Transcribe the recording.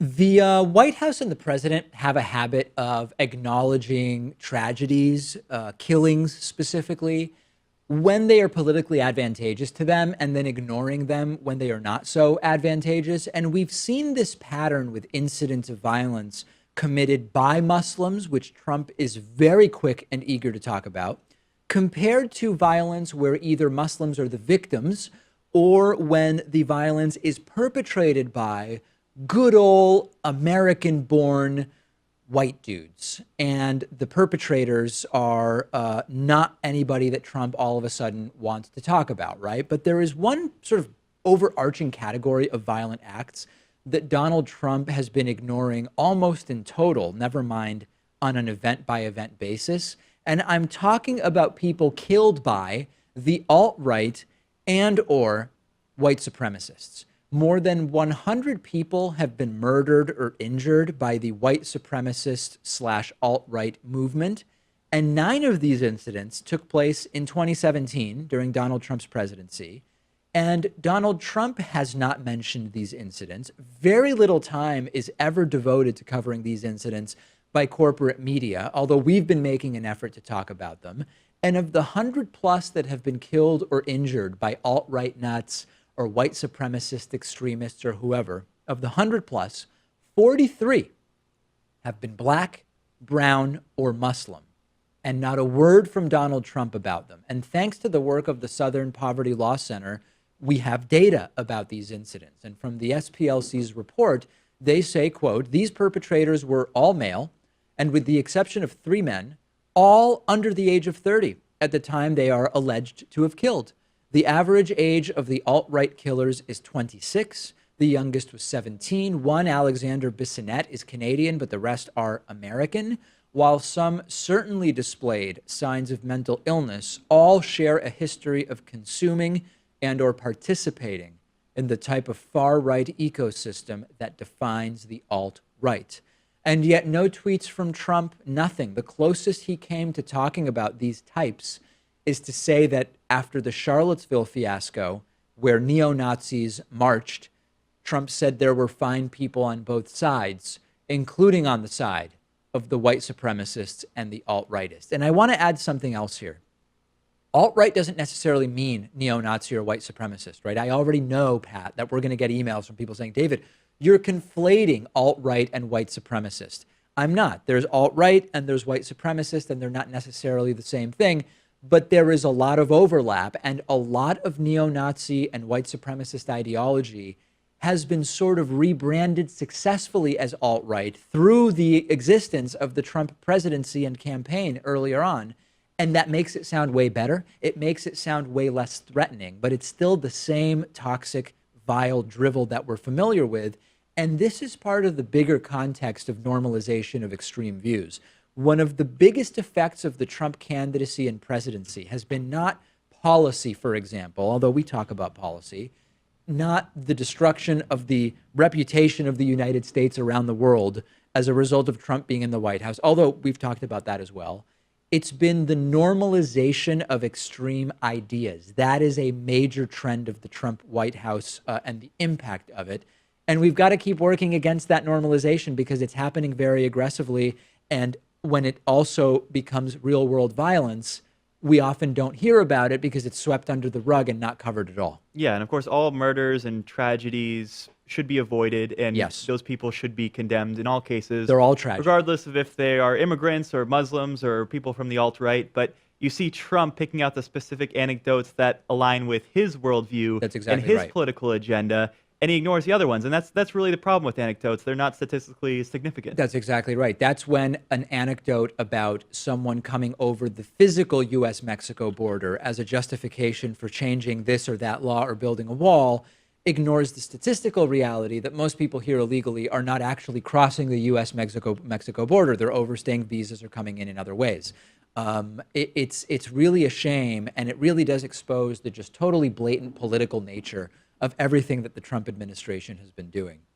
The White House and the president have a habit of acknowledging tragedies, killings specifically, when they are politically advantageous to them, and then ignoring them when they are not so advantageous. And we've seen this pattern with incidents of violence committed by Muslims, which Trump is very quick and eager to talk about, compared to violence where either Muslims are the victims or when the violence is perpetrated by good old American born white dudes. And the perpetrators are not anybody that Trump all of a sudden wants to talk about, right? But there is one sort of overarching category of violent acts that Donald Trump has been ignoring almost in total, never mind on an event by event basis. And I'm talking about people killed by the alt-right and or white supremacists. More than 100 people have been murdered or injured by the white supremacist slash alt-right movement. And 9 of these incidents took place in 2017 during Donald Trump's presidency. And Donald Trump has not mentioned these incidents. Very little time is ever devoted to covering these incidents by corporate media, although we've been making an effort to talk about them. And of the 100 plus that have been killed or injured by alt-right nuts or white supremacist extremists or whoever, of the 100 plus, 43 have been black, brown, or Muslim, and not a word from Donald Trump about them. And thanks to the work of the Southern Poverty Law Center, we have data about these incidents. And from the SPLC's report, they say, quote, these perpetrators were all male, and with the exception of 3 men, all under the age of 30 at the time they are alleged to have killed. The average age of the alt-right killers is 26. The youngest was 17. One, Alexander Bissonnette, is Canadian, but the rest are American. While some certainly displayed signs of mental illness, all share a history of consuming and or participating in the type of far-right ecosystem that defines the alt-right. And yet no tweets from Trump, nothing. The closest he came to talking about these types is to say that after the Charlottesville fiasco, where neo-Nazis marched, Trump said there were fine people on both sides, including on the side of the white supremacists and the alt-rightists. And I want to add something else here. Alt-right doesn't necessarily mean neo-Nazi or white supremacist, right? I already know, Pat, that we're going to get emails from people saying, David, you're conflating alt-right and white supremacist. I'm not. There's alt-right and there's white supremacist, and they're not necessarily the same thing. But there is a lot of overlap, and a lot of neo-Nazi and white supremacist ideology has been sort of rebranded successfully as alt-right through the existence of the Trump presidency and campaign earlier on. And that makes it sound way better. It makes it sound way less threatening, but it's still the same toxic, vile drivel that we're familiar with. And this is part of the bigger context of normalization of extreme views. One of the biggest effects of the Trump candidacy and presidency has been not policy, for example, although we talk about policy, not the destruction of the reputation of the United States around the world as a result of Trump being in the White House, although we've talked about that as well. It's been the normalization of extreme ideas. That is a major trend of the Trump White House and the impact of it. And we've got to keep working against that normalization because it's happening very aggressively. And when it also becomes real world violence, we often don't hear about it because it's swept under the rug and not covered at all. Yeah, and of course, all murders and tragedies should be avoided, and Yes, those people should be condemned in all cases, they're all tragic. regardless of if they are immigrants or Muslims or people from the alt-right. But you see Trump picking out the specific anecdotes that align with his worldview That's and exactly his right. political agenda, and he ignores the other ones. And that's really the problem with anecdotes. They're not statistically significant. That's exactly right. That's when an anecdote about someone coming over the physical US-Mexico border as a justification for changing this or that law or building a wall ignores the statistical reality that most people here illegally are not actually crossing the US-Mexico border. They're overstaying visas or coming in other ways. It's really a shame, and it really does expose the just totally blatant political nature of everything that the Trump administration has been doing.